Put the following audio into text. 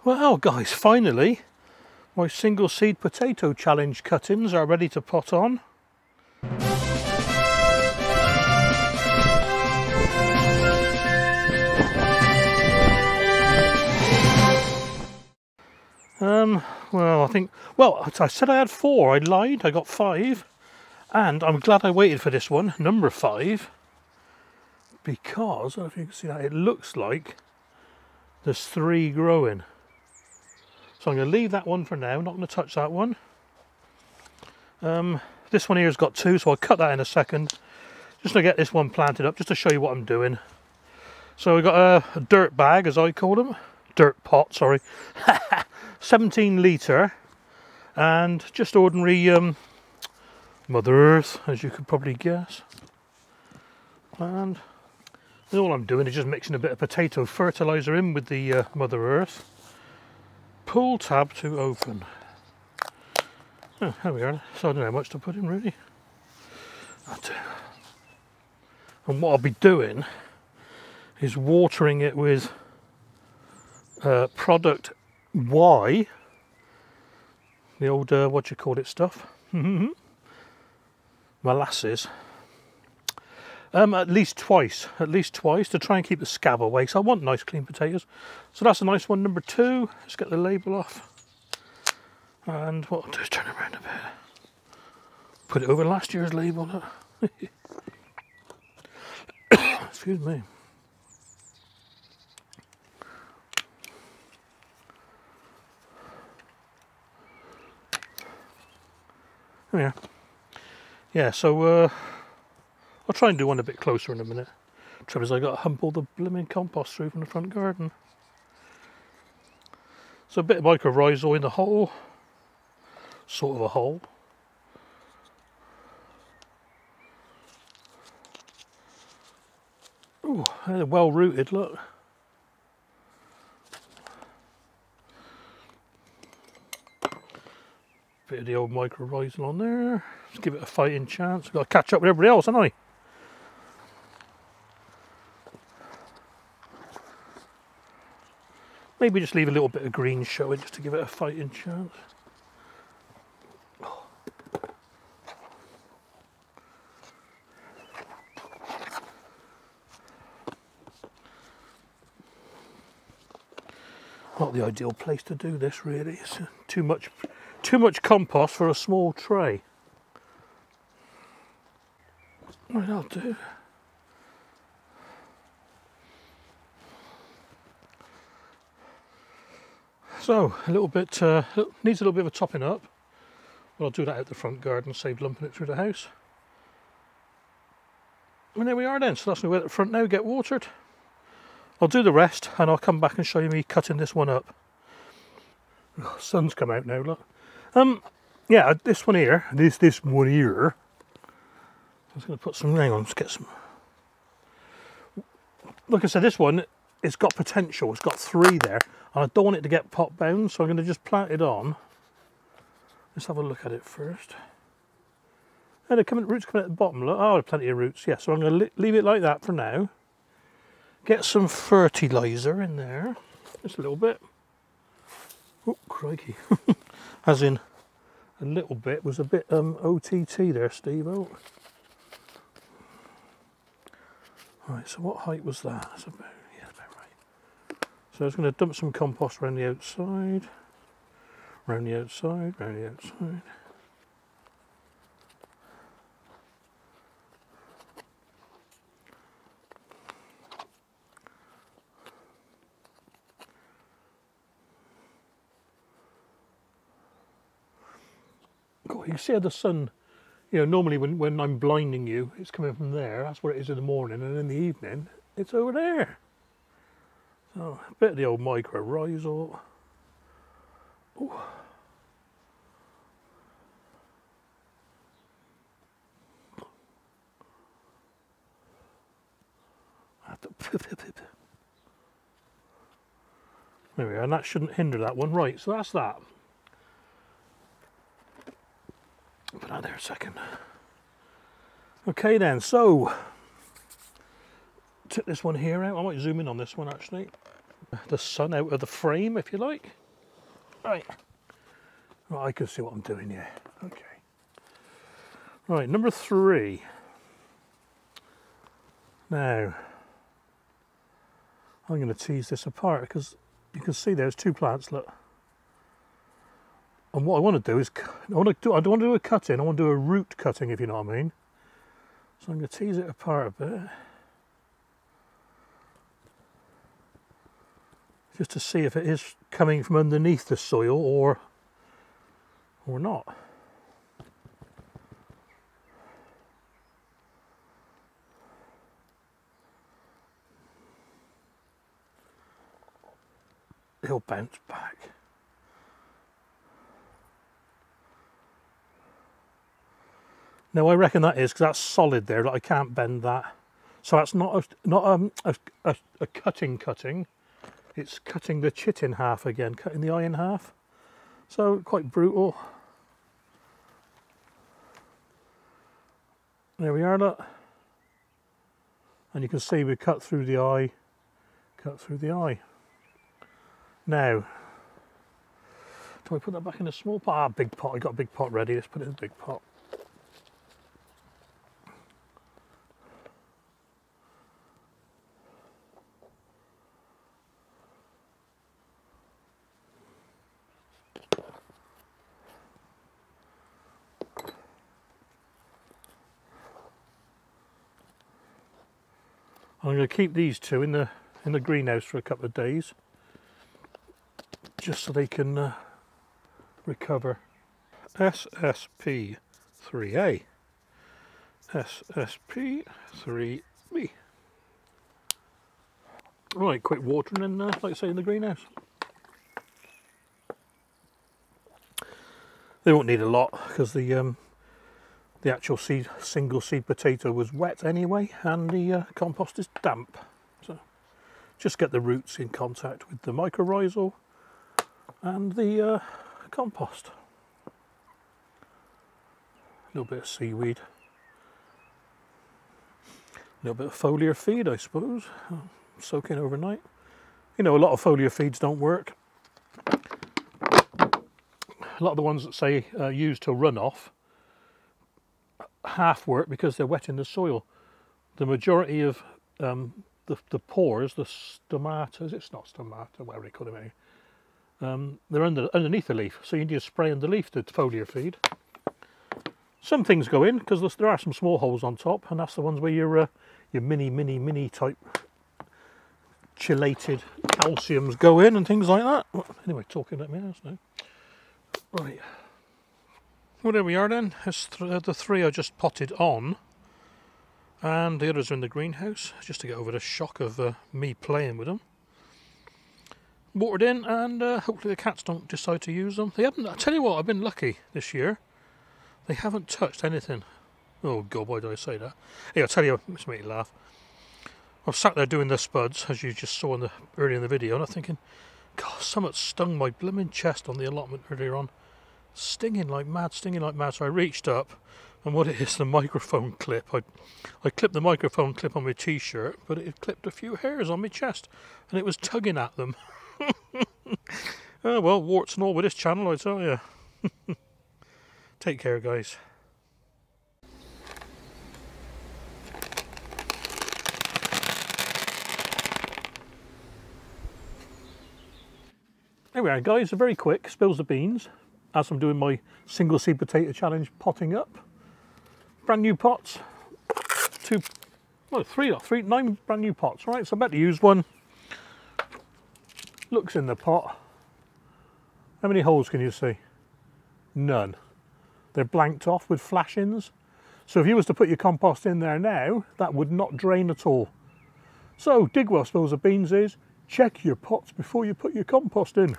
Well guys, finally my single seed potato challenge cuttings are ready to pot on. Well, I said I had 4, I lied, I got 5. And I'm glad I waited for this one, number 5, because, I don't know if you can see that, it looks like there's 3 growing. So I'm going to leave that one for now, not going to touch that one. This one here has got 2, so I'll cut that in a second. Just to get this one planted up, just to show you what I'm doing. So we've got a dirt bag, as I call them. Dirt pot, sorry. 17 litre. And just ordinary Mother Earth, as you could probably guess. And all I'm doing is just mixing a bit of potato fertiliser in with the Mother Earth. Pull tab to open. Oh, there we are. So I don't know how much to put in really. And what I'll be doing is watering it with product Y, the old what you call it stuff, molasses. At least twice to try and keep the scab away. So I want nice clean potatoes. So that's a nice one, number 2. Let's get the label off. And what I'll do is turn it around a bit. Put it over last year's label. Excuse me. There we are. Yeah, so I'll try and do one a bit closer in a minute. Trouble is I got to hump all the blooming compost through from the front garden. So a bit of mycorrhizal in the hole. Sort of a hole. Ooh, they're well rooted, look. Bit of the old mycorrhizal on there. Let's give it a fighting chance. I've got to catch up with everybody else, haven't I? Maybe just leave a little bit of green showing just to give it a fighting chance. Not the ideal place to do this really. It's too much compost for a small tray. Right, I'll do. So a little bit needs a little bit of a topping up. But I'll do that out the front garden, save lumping it through the house. And there we are then. So that's going to go out the front now, get watered. I'll do the rest and I'll come back and show you me cutting this one up. Oh, sun's come out now, look. Yeah, this one here, this one here. I'm just going to put some, hang on, let's get some. Like I said, this one, it's got potential. It's got 3 there. And I don't want it to get pot bound, so I'm going to just plant it on. Let's have a look at it first. And the roots coming at the bottom, look. Oh, plenty of roots, yeah. So I'm going to leave it like that for now. Get some fertiliser in there, just a little bit. Oh, crikey. As in, a little bit was a bit OTT there, Steve-o. Right, so what height was that? That's about, yeah, about right. So I was going to dump some compost around the outside, round the outside, round the outside. You can see how the sun, you know, normally when I'm blinding you, it's coming from there. That's where it is in the morning, and in the evening, it's over there. So, a bit of the old mycorrhizal. Ooh. There we are, and that shouldn't hinder that one. Right, so that's that. Put that there a second. Okay then, so took this one here out. I might zoom in on this one actually. the sun out of the frame, if you like. Right. Well, I can see what I'm doing here. Okay. Right, number 3. Now, I'm going to tease this apart because you can see there's 2 plants, look. And what I want to do is, I don't want to do a cutting, I want to do a root cutting, if you know what I mean. So I'm going to tease it apart a bit. Just to see if it is coming from underneath the soil or not. It'll bounce back. Now I reckon that is because that's solid there. Like I can't bend that, so that's not a cutting. It's cutting the chit in half again, cutting the eye in half. So quite brutal. There we are, look. And you can see we cut through the eye. Now, do I put that back in a small pot? Ah, big pot. I got a big pot ready. Let's put it in a big pot. I'm going to keep these 2 in the greenhouse for a couple of days, just so they can recover. SSP 3A, SSP 3B. Right, quick watering in, like I say, in the greenhouse. They won't need a lot because the actual single seed potato was wet anyway, and the compost is damp. So just get the roots in contact with the mycorrhizal and the compost. A little bit of seaweed, a little bit of foliar feed, I suppose, soaking overnight. You know, a lot of foliar feeds don't work. A lot of the ones that say used to run off half work because they're wet in the soil. The majority of the pores, the stomata, it's not stomata, whatever they call them, they're underneath the leaf, so you need to spray underneath the foliar feed. Some things go in because there are some small holes on top, and that's the ones where your mini type chelated calciums go in and things like that. Anyway, talking at me now. Right. Well, there we are then. That's the 3 I just potted on, and the others are in the greenhouse, just to get over the shock of me playing with them. Watered in, and hopefully the cats don't decide to use them. They haven't. I tell you what, I've been lucky this year. They haven't touched anything. Oh God, why did I say that? Hey, I'll tell you, it's made me laugh. I was sat there doing the spuds, as you just saw earlier in the video, and I'm thinking, God, something stung my blooming chest on the allotment earlier on. Stinging like mad. So I reached up, and what it is, the microphone clip. I clipped the microphone clip on my t-shirt, but it clipped a few hairs on my chest, and it was tugging at them. Oh, well, warts and all with this channel, I tell you. Take care, guys. There we are, guys. Very quick, spills the beans as I'm doing my single seed potato challenge potting up. Brand new pots. 9 brand new pots, right? So I'm about to use one. Looks in the pot. How many holes can you see? None. They're blanked off with flashings. So if you was to put your compost in there now, that would not drain at all. So Digwell spills the beans is, check your pots before you put your compost in.